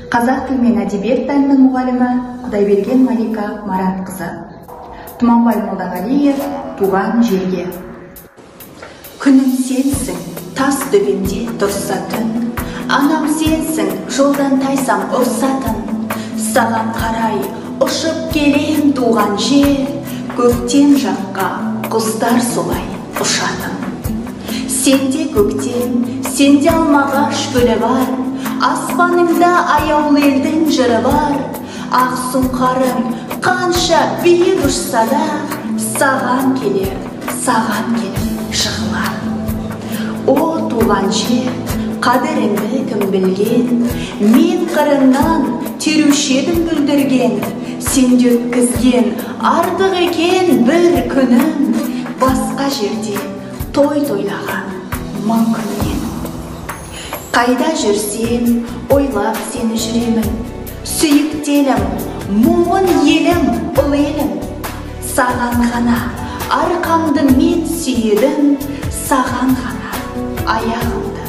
Қазақ тілі мен әдебиет пәнінің мұғалімі Құдайберген Малика Маратқызы. Тұманбай Молдағалиев «Туған жерге». Күнім сенсің, тас төбемде тұрса түн, анам сенсің, жолдан тайсам ұрсатын. Саған қарай ұшып келем туған жер, көктем жаққа құстар солай ұшатын. Сенде көктем, сенде алмағаш гүлі бар, аспаныңда аяулы елдің жыры бар. Ақ сұңқарың қанша биік ұшса да, саған келер жығылар. О туған жер, қадіріңді кім білген, мен қырыңнан теруші едім бүлдірген. Сенде өткізген артық екен бір күнім, басқа жерде той тойлаған мың күннен. Қайда жүрсем, ойлап сені жүремін, сүйіктелім, мұңын елім, бұл елім. Саған ғана арқамды мен сүйедім, саған ғана аяғымды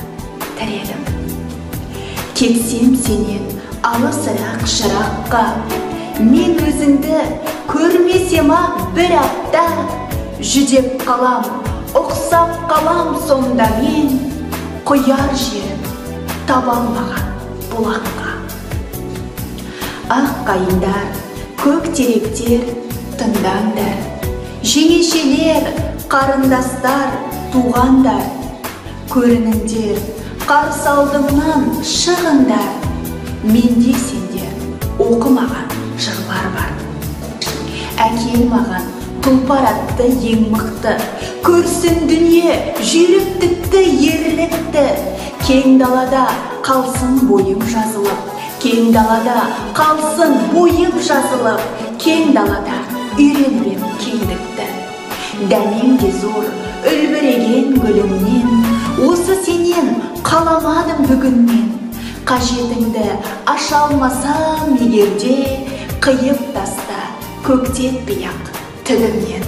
тіредім. Кетсем сенен алысырақ шыраққа, мен өзіңді көрмесем-ақ бір апта, жүдеп қалам, ұқсап қалам сонда мен, құяр жерім таба алмаған бұлаққа. Ақ қайындар, көк теректер, тыңдаңдар, жеңешелер, қарындастар, туғандар, көрініңдер, қарсы алдымнан шығыңдар. Менде сендер оқымаған жырлар бар. Әкел маған тұлпар атты ең мықты, көрсін дүние жүйрік тікті ерлікті. Кең далада қалсын бойым жазылып, кең далада қалсын бойым жазылып, кең далада үйренірем кеңдікті. Дәмем де зор, үлбіреген гүліңнен, осы сенен қаламадым бүгіннен. Қажетіңді аша алмасам егерде, қиып таста көктетпей-ақ түбімнен.